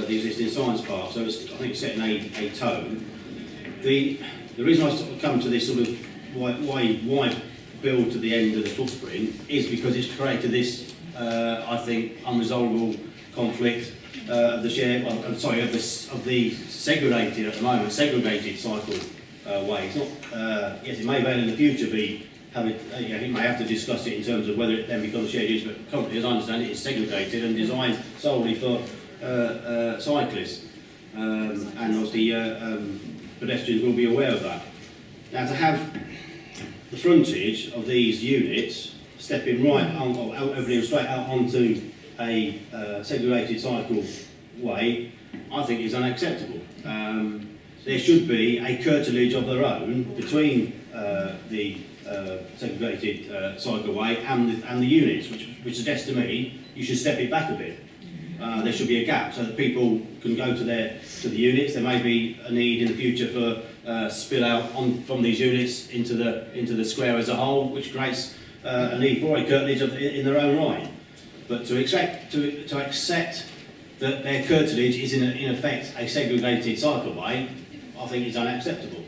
existing science park. So it's, I think it's setting a tone. The reason I sort of come to this sort of why build to the end of the footprint is because it's created this, I think, unresolvable conflict of the segregated at the moment, segregated cycle way. It's not, yes, it may well in the future be, it may have to discuss it in terms of whether it then becomes shared use, but currently, as I understand it, it's segregated and designed solely for cyclists. And obviously, pedestrians will be aware of that. Now, to have the frontage of these units stepping right on, or opening straight out onto a segregated cycle way, I think is unacceptable. There should be a curtilage of their own between the segregated cycleway and the units, which suggests to me you should step it back a bit. There should be a gap so that people can go to the units. There may be a need in the future for spill out from these units into the square as a whole, which creates a need for a curtilage in their own right. But to accept that their curtilage is in effect a segregated cycleway, I think is unacceptable.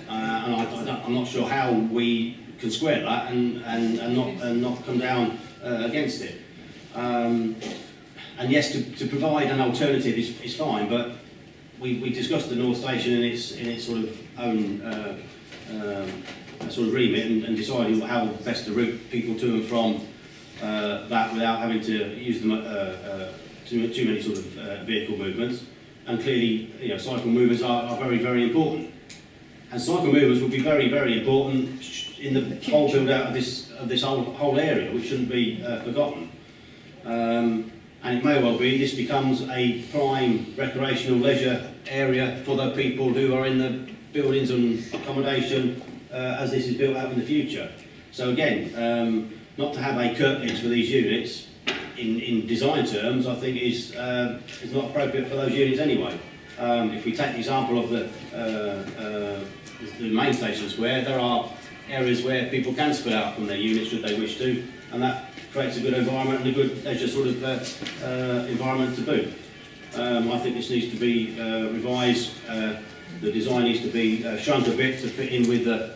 And I'm not sure how we can square that and not come down against it. And yes, to provide an alternative is fine, but we discussed the North Station in its sort of own sort of remit and deciding how best to route people to and from that without having to use them too many sort of vehicle movements. And clearly, cycle movements are very, very important. And cycle movements will be very, very important in the whole build out of this whole area, which shouldn't be forgotten. And and it may well be this becomes a prime recreational leisure area for the people who are in the buildings and accommodation as this is built out in the future. So again, not to have a curtilage for these units in design terms, I think is not appropriate for those units anyway. If we take the example of the main station square, there are areas where people can split out from their units should they wish to, and that creates a good environment and a good leisure sort of environment to boot. I think this needs to be revised. The design needs to be shrunk a bit to fit in with the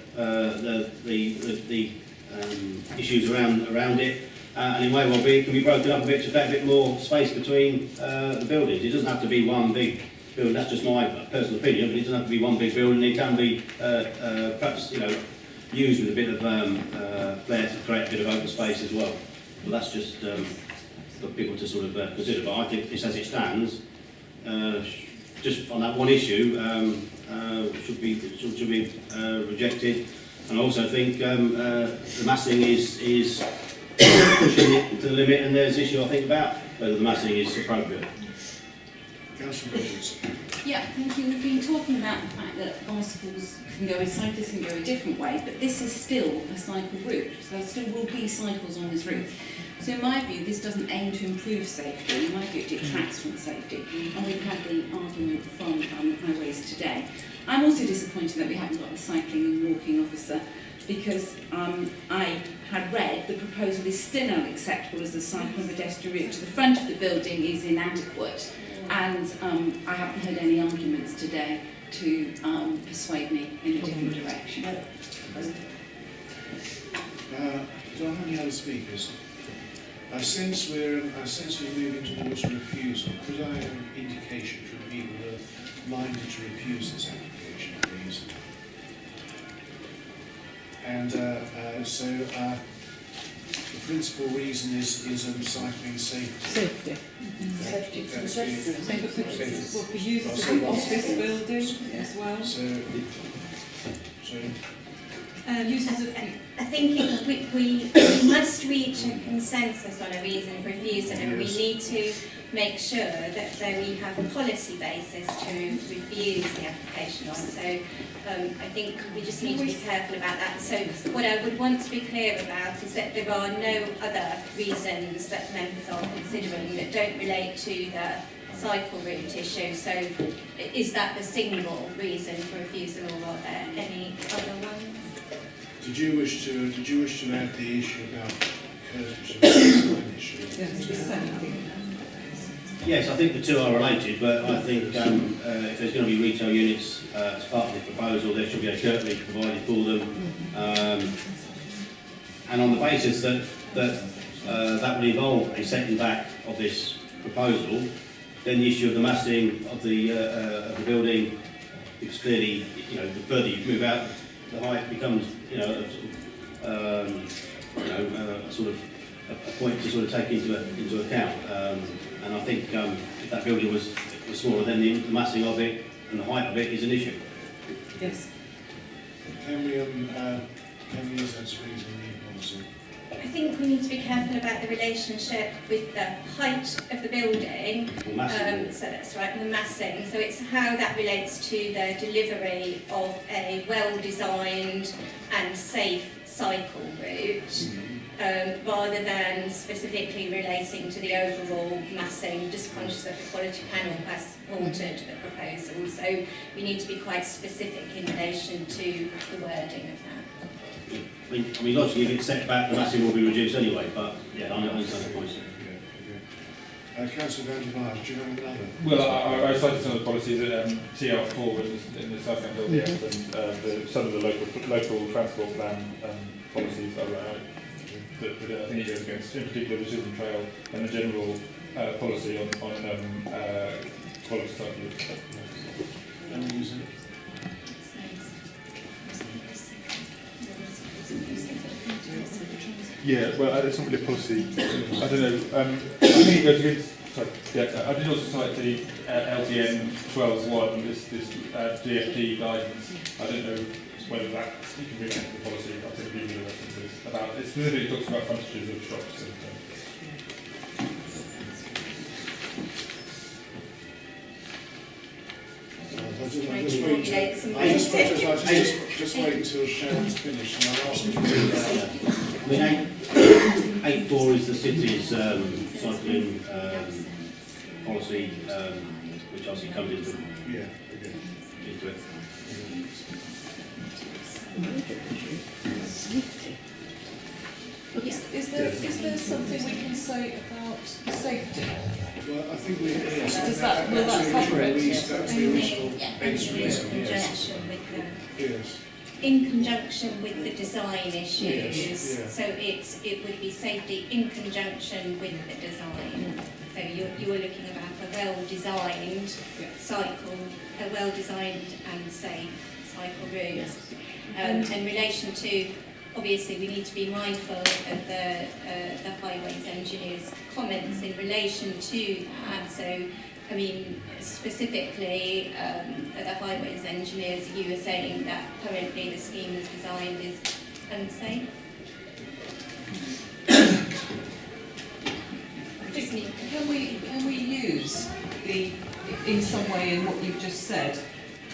issues around it, and it may well be it can be broken up a bit to get a bit more space between the buildings. It doesn't have to be one big building. That's just my personal opinion, but it doesn't have to be one big building. It can be perhaps used with a bit of flair to create a bit of open space as well. But that's just for people to sort of consider. But I think this, as it stands, just on that one issue, should be rejected. And I also think the massing is pushing it to the limit, and there's an issue I think about whether the massing is appropriate. Councillor Richards. Yeah, thank you. We've been talking about the fact that bicycles can go, cyclists can go a different way, but this is still a cycle route, so there still will be cycles on this route. So in my view, this doesn't aim to improve safety. In my view, it detracts from safety, and we've had the argument from highways today. I'm also disappointed that we haven't got the cycling and walking officer, because I had read the proposal is still unacceptable as a cycle and pedestrian route to the front of the building is inadequate. And I haven't heard any arguments today to persuade me in a different direction. Do I have any other speakers? Since we're moving towards a refusal, could I have an indication from people who are minded to refuse this application, please? And the principal reason is cycling safety. Safety. Safety. For users of the office building as well. Users of... I think we must reach a consensus on a reason for refusal, and we need to make sure that we have a policy basis to refuse the application on. So I think we just need to be careful about that. So what I would want to be clear about is that there are no other reasons that members are considering that don't relate to the cycle route issue. So is that the single reason for refusal, or are there any other ones? Did you wish to add the issue about curtilage design issue? Yes, I think the two are related, but I think if there's going to be retail units as part of the proposal, there should be a curtilage provided for them. And on the basis that that will involve a setting back of this proposal, then the issue of the massing of the building, because clearly, the further you move out, the height becomes, a point to sort of take into account. And I think if that building was smaller, then the massing of it and the height of it is an issue. Yes. Can we use that as a reason in policy? I think we need to be careful about the relationship with the height of the building. So that's right, and the massing. So it's how that relates to the delivery of a well-designed and safe cycle route, rather than specifically relating to the overall massing. Just conscious that the quality panel has altered the proposal, so we need to be quite specific in relation to the wording of that. I mean, logically, if it's set back, the massing will be reduced anyway, but yeah, I understand the point. Councillor Van der Vaart, do you have another? Well, I cited some of the policies at TL4 in the South End LDF, and some of the local transport plan policies that I think it goes against, in particular the Chisholm Trail and the general policy on quality cycling. And using it? Yeah, well, it's not really a policy. I don't know. I think it goes against. Sorry. Yeah, I did also cite the LTN 12.1, this DFT guidance. I don't know whether that you can read into the policy. I think the references about it specifically talks about frontages of shops. trying to formulate some I just wait until Sharon's finished and I'll ask you to read that. I mean, 8.4 is the city's cycling policy, which obviously comes into Yeah, okay. it. Is there something we can say about safety? Well, I think we, yes. Does that- will that cover it? That's the original in expression, yes. conjunction with the Yes. in conjunction with the design issues. Yes, yeah. So it would be safety in conjunction with the design. So you are looking about a well-designed cycle, a well-designed and safe cycle route. In relation to, obviously, we need to be mindful of the highways engineer's comments in relation to that. So, I mean, specifically, the highways engineers, you were saying that currently the scheme as designed is unsafe. Just need Can we use in some way in what you've just said,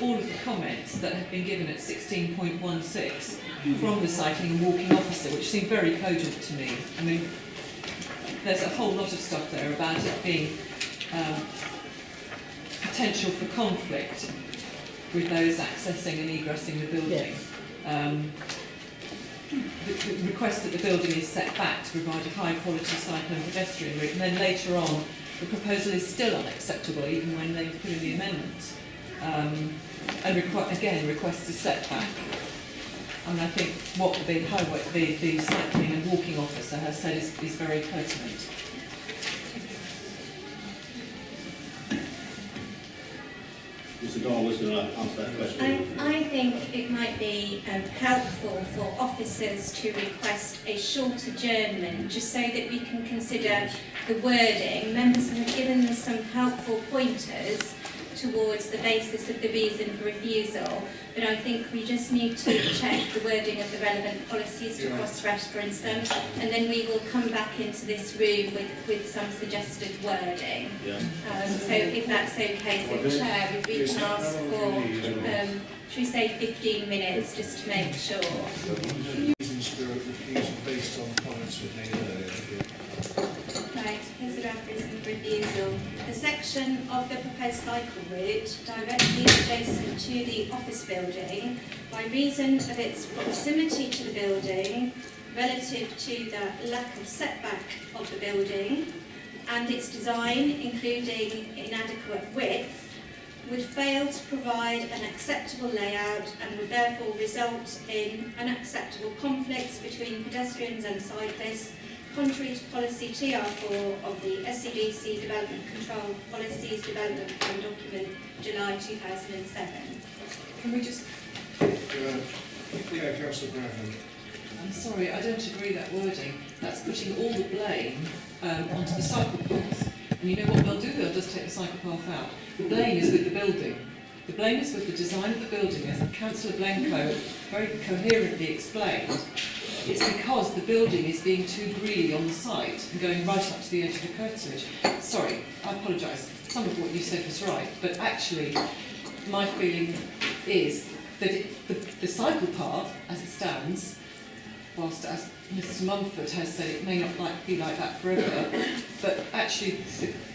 all of the comments that have been given at 16.16 from the cycling and walking officer, which seem very cogent to me. I mean, there's a whole lot of stuff there about it being potential for conflict with those accessing and egressing the building. The request that the building is set back to provide a high quality cycle and pedestrian route, and then later on the proposal is still unacceptable even when they put in the amendments. And again requests a setback. And I think what the cycling and walking officer has said is very pertinent. Mr. Dahl was going to answer that question. I think it might be helpful for officers to request a short adjournment just so that we can consider the wording. Members have given us some helpful pointers towards the basis of the reason for refusal, but I think we just need to check the wording of the relevant policies to cross-reference them, and then we will come back into this room with some suggested wording. So if that's okay, so Chair, if we can ask for, should we say 15 minutes just to make sure? Reasons for refusal based on comments we made earlier. Right, here's the reference for refusal. A section of the proposed cycle route directly adjacent to the office building, by reason of its proximity to the building, relative to the lack of setback of the building, and its design, including inadequate width, would fail to provide an acceptable layout and would therefore result in unacceptable conflicts between pedestrians and cyclists, contrary to policy TR4 of the SCDC Development Control Policies Development Plan document, July 2007. Can we just... Yeah, Councillor Graham. I'm sorry, I don't agree that wording. That's putting all the blame onto the cycle path. And you know what they'll do? They'll just take the cycle path out. The blame is with the building. The blame is with the design of the building, as Councillor Blencoe very coherently explained. It's because the building is being too greedy on the site and going right up to the edge of the curtilage. Sorry, I apologise. Some of what you said was right, but actually my feeling is that the cycle path, as it stands, whilst as Mr Mumford has said it may not be like that forever, but actually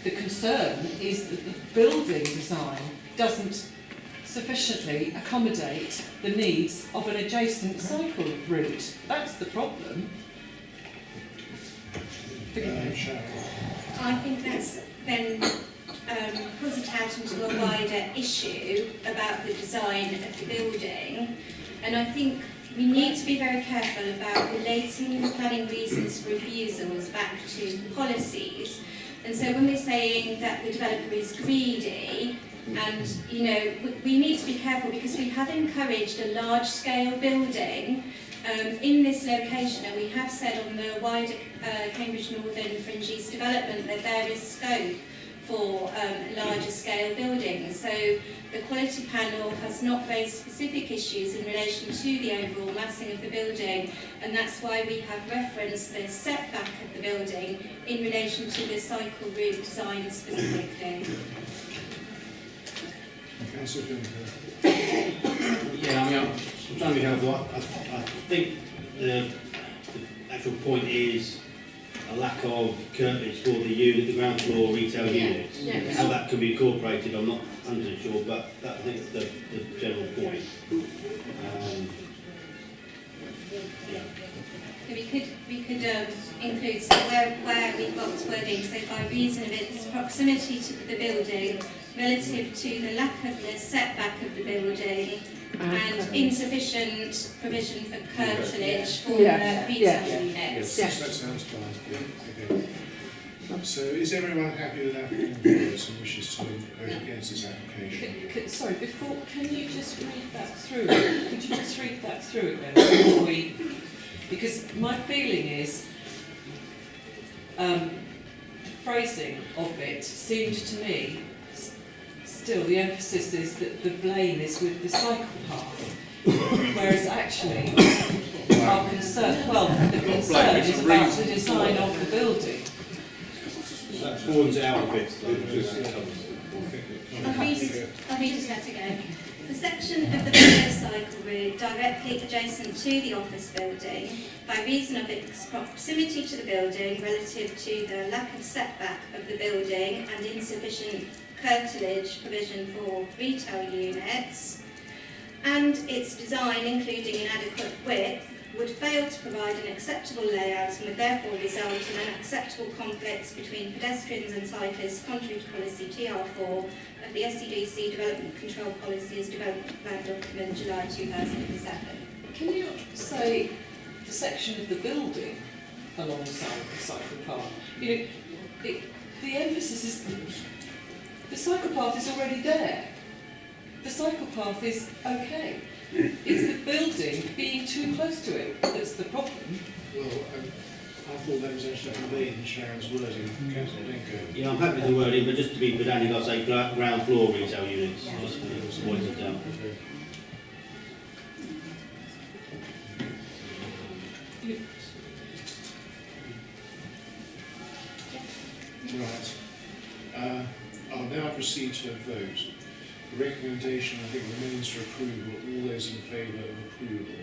the concern is that the building design doesn't sufficiently accommodate the needs of an adjacent cycle route. That's the problem. I think that's then put it out into a wider issue about the design of the building, and I think we need to be very careful about relating the planning reasons for refusals back to policies. And so when we're saying that the developer is greedy, and you know, we need to be careful because we have encouraged a large-scale building in this location, and we have said on the wider Cambridge Northern Fringe East development that there is scope for larger scale buildings. So the quality panel has not raised specific issues in relation to the overall massing of the building, and that's why we have referenced the setback of the building in relation to the cycle route design specifically. Councillor Duncan. Yeah, I mean, I'm trying to be helpful. I think the actual point is a lack of curtains for the unit, the ground floor retail units. Yeah. How that can be incorporated, I'm not 100% sure, but that, I think is the general point. Yeah. We could include so where we've got wording, so by reason of its proximity to the building, relative to the lack of the setback of the building, and insufficient provision for curtilage for the retail units. That sounds fine. Yeah, okay. So is everyone happy with that and wishes to vote against this application? Sorry, can you just read that through? Could you just read that through again before we... Because my feeling is, the phrasing of it seemed to me, still the emphasis is that the blame is with the cycle path, whereas actually our concern, the concern is about the design of the building. That broadens it out a bit. I'll read it out again. The section of the motorcycle route directly adjacent to the office building, by reason of its proximity to the building relative to the lack of setback of the building and insufficient curtilage provision for retail units, and its design including inadequate width, would fail to provide an acceptable layout and would therefore result in unacceptable conflicts between pedestrians and cyclists contrary to policy TR4 of the SCDC Development Control Policy as Development Plan Document July 2007. Can you say the section of the building alongside the cycle path? You know, the emphasis is the cycle path is already there. The cycle path is okay. It's the building being too close to it that's the problem. Well, I thought that was actually conveyed in Sharon's wording. Councillor Denko. Yeah, I'm happy with the wording, but just to be pedantic, I'll say ground floor retail units. Just to point it down. Right. I'll now proceed to a vote. The recommendation, I think, remains for approval. All those in favour of approval?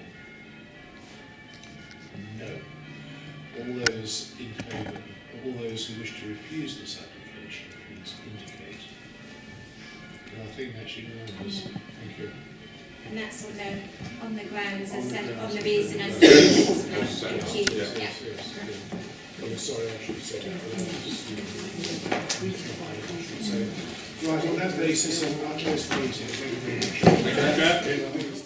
No. All those in favour, all those who wish to refuse this application, please indicate. And I think that's unanimous. Thank you. And that's on the grounds as said, on the reason as explained. Thank you. Yeah. I'm sorry, I should have said that. Right, on that basis, I'll close the meeting. Thank you very much.